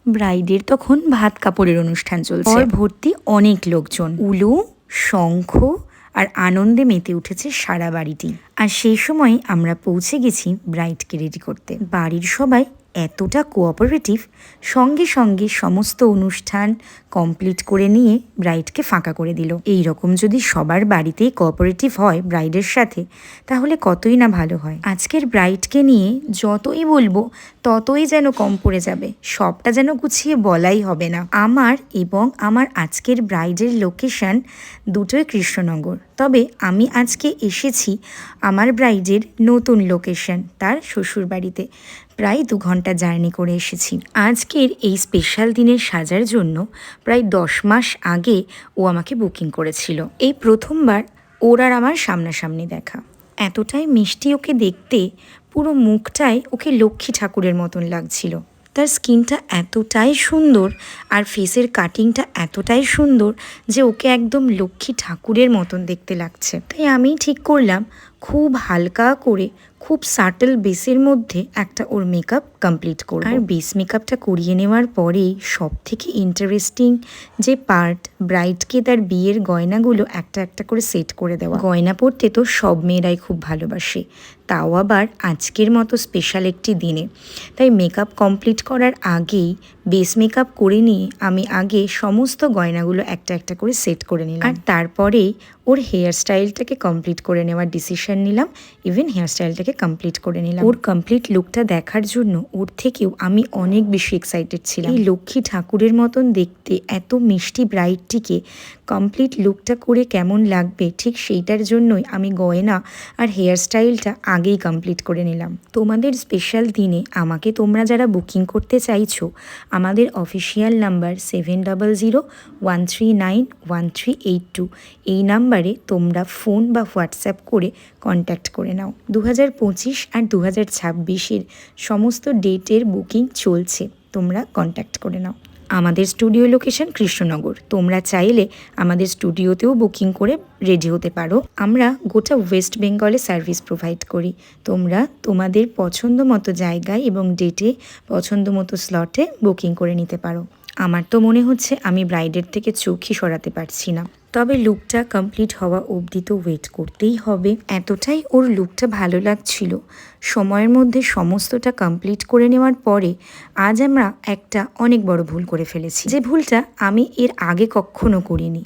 ব্রাইডের তখন ভাত কাপড়ের অনুষ্ঠান চলছে, ভর্তি অনেক লোকজন, উলু, শঙ্খ আর আনন্দে মেতে উঠেছে সারা বাড়িটি। আর সেই সময় আমরা পৌঁছে গেছি ব্রাইডকে রেডি করতে। বাড়ির সবাই এতটা কোঅপারেটিভ, সঙ্গে সঙ্গে সমস্ত অনুষ্ঠান কমপ্লিট করে নিয়ে ব্রাইডকে ফাঁকা করে দিল। এই রকম যদি সবার বাড়িতেই কোঅপারেটিভ হয় ব্রাইডের সাথে, তাহলে কতই না ভালো হয়। আজকের ব্রাইডকে নিয়ে যতই বলবো ততই যেন কম পড়ে যাবে, সবটা যেন গুছিয়ে বলাই হবে না। আমার এবং আমার আজকের ব্রাইডের লোকেশন দুটোই কৃষ্ণনগর, তবে আমি আজকে এসেছি আমার ব্রাইডের নতুন লোকেশন, তার শ্বশুর বাড়িতে। প্রায় 2 ঘন্টা জার্নি করে এসেছি। আজকের এই স্পেশাল দিনের সাজার জন্য প্রায় 10 মাস আগে ও আমাকে বুকিং করেছিল। এই প্রথমবার ওর আর আমার সামনাসামনি দেখা। এতটাই মিষ্টি ওকে দেখতে, পুরো মুখটাই ওকে লক্ষ্মী ঠাকুরের মতন লাগছিল। তার স্কিনটা এতটাই সুন্দর আর ফেসের কাটিংটা এতটাই সুন্দর যে ওকে একদম লক্ষ্মী ঠাকুরের মতন দেখতে লাগছে। তাই আমি ঠিক করলাম খুব হালকা করে, খুব সাটল বেসের মধ্যে একটা ওর মেকআপ কমপ্লিট করব। আর বেস মেকআপটা করিয়ে নেওয়ার পরেই সব থেকে ইন্টারেস্টিং যে পার্ট, ব্রাইডকে তার বিয়ের গয়নাগুলো একটা একটা করে সেট করে দেওয়া। গয়না পরতে তো সব মেয়েরাই খুব ভালোবাসে, তাও আবার আজকের মতো স্পেশাল একটি দিনে। তাই মেকআপ কমপ্লিট করার আগেই বেস মেকআপ করে নিয়ে আমি আগে সমস্ত গয়নাগুলো একটা একটা করে সেট করে নিলাম। আর তারপরেই ওর হেয়ার স্টাইলটাকে কমপ্লিট করে নেওয়ার ডিসিশন নিলাম, ইভেন হেয়ার স্টাইলটাকে কমপ্লিট করে নিলাম। ওর কমপ্লিট লুকটা দেখার জন্য ওর থেকেও আমি অনেক বেশি এক্সাইটেড ছিলাম। এই লক্ষ্মী ঠাকুরের মতন দেখতে এত মিষ্টি ব্রাইডটিকে কমপ্লিট লুকটা করে কেমন লাগবে, ঠিক সেইটার জন্যই আমি গয়না আর হেয়ার স্টাইলটা আগেই কমপ্লিট করে নিলাম। তোমাদের স্পেশাল দিনে আমাকে তোমরা যারা বুকিং করতে চাইছো, আমাদের অফিসিয়াল নাম্বার 7001391382 এই নাম্বারে তোমরা ফোন বা হোয়াটসঅ্যাপ করে কন্ট্যাক্ট করে নাও। 2025 আর 2026-এর সমস্ত ডেটের বুকিং চলছে, তোমরা কন্ট্যাক্ট করে নাও। আমাদের স্টুডিও লোকেশন কৃষ্ণনগর, তোমরা চাইলে আমাদের স্টুডিওতেও বুকিং করে রেডি হতে পারো। আমরা গোটা ওয়েস্ট বেঙ্গলে সার্ভিস প্রোভাইড করি। তোমরা তোমাদের পছন্দ মতো জায়গায় এবং ডেটে পছন্দ মতো স্লটে বুকিং করে নিতে পারো। আমার তো মনে হচ্ছে আমি ব্রাইডের থেকে চোখই সরাতে পারছি না, তবে লুকটা কমপ্লিট হওয়া অবধি তো ওয়েট করতেই হবে। এতটাই ওর লুকটা ভালো লাগছিল, সময়ের মধ্যে সমস্তটা কমপ্লিট করে নেওয়ার পরে আজ আমরা একটা অনেক বড় ভুল করে ফেলেছি, যে ভুলটা আমি এর আগে কখনো করিনি।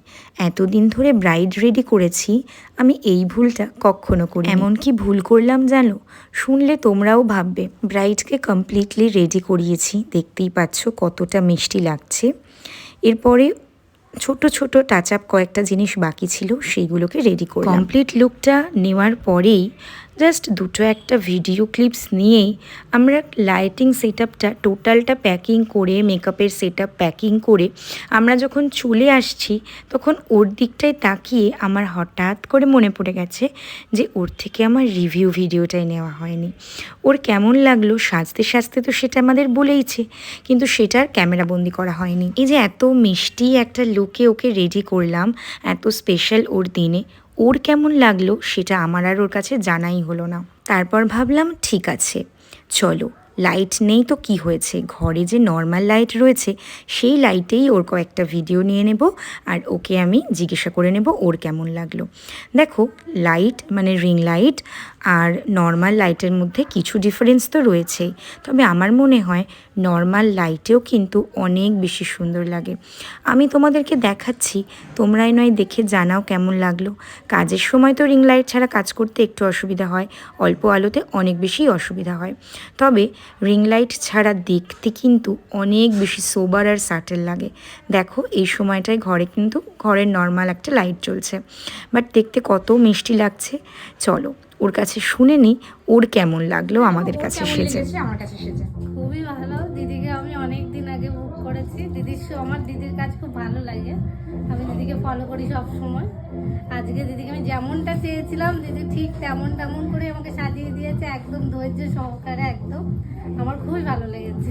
এতদিন ধরে ব্রাইড রেডি করেছি, আমি এই ভুলটা কখনো করি। এমনকি ভুল করলাম জানো, শুনলে তোমরাও ভাববে। ব্রাইডকে কমপ্লিটলি রেডি করিয়েছি, দেখতেই পাচ্ছ কতটা মিষ্টি লাগছে। এরপরে ছোট ছোট টাচ আপ কয়েকটা জিনিস বাকি ছিল, সেইগুলোকে রেডি করলাম। কমপ্লিট লুকটা নেওয়ার পরেই জাস্ট দুটো একটা ভিডিও ক্লিপস নিয়েই আমরা লাইটিং সেট আপটা টোটালটা প্যাকিং করে, মেকআপের সেট আপ প্যাকিং করে আমরা যখন চলে আসছি, তখন ওর দিকটায় তাকিয়ে আমার হঠাৎ করে মনে পড়ে গেছে যে ওর থেকে আমার রিভিউ ভিডিওটাই নেওয়া হয়নি। ওর কেমন লাগলো সাজতে সাজতে তো সেটা আমাদের বলেইছে, কিন্তু সেটার ক্যামেরাবন্দি করা হয়নি। এই যে এত মিষ্টি একটা লুকে ওকে রেডি করলাম এত স্পেশাল ওর দিনে, ওর কেমন লাগলো সেটা আমার আর ওর কাছে জানাই হলো না। তারপর ভাবলাম ঠিক আছে, চলো লাইট নেই তো কি হয়েছে, ঘরে যে নর্মাল লাইট রয়েছে সেই লাইটেই ওর কয়েকটা ভিডিও নিয়ে নেব, আর ওকে আমি জিজ্ঞাসা করে নেব ওর কেমন লাগলো। দেখো লাইট মানে রিং লাইট আর নর্মাল লাইটের মধ্যে কিছু ডিফারেন্স তো রয়েছেই, তবে আমার মনে হয় নর্মাল লাইটেও কিন্তু অনেক বেশি সুন্দর লাগে। আমি তোমাদেরকে দেখাচ্ছি, তোমরাই নয় দেখে জানাও কেমন লাগলো। কাজের সময় তো রিং লাইট ছাড়া কাজ করতে একটু অসুবিধা হয়, অল্প আলোতে অনেক বেশি অসুবিধা হয়, তবে রিং লাইট ছাড়া দেখতে কিন্তু অনেক বেশি সোবার আর সাটেল লাগে। দেখো এই সময়টায় ঘরে কিন্তু ঘরের নর্মাল একটা লাইট জ্বলছে, বাট দেখতে কত মিষ্টি লাগছে। চলো ওর কাছে শুনে নি ওর কেমন লাগলো আমাদের কাছে সেজে। আমার কাছে সেজে খুবই ভালো। দিদিকে আমি অনেক দিন আগে বুক করেছি, আমার দিদির কাজ খুব ভালো লাগে, আমি দিদিকে ফলো করি সব সময়। আজকে দিদিকে আমি যেমনটা চেয়েছিলাম দিদি ঠিক তেমন করে আমাকে সাজিয়ে দিয়েছে, একদম ধৈর্য সহকারে, একদম আমার খুবই ভালো লেগেছে।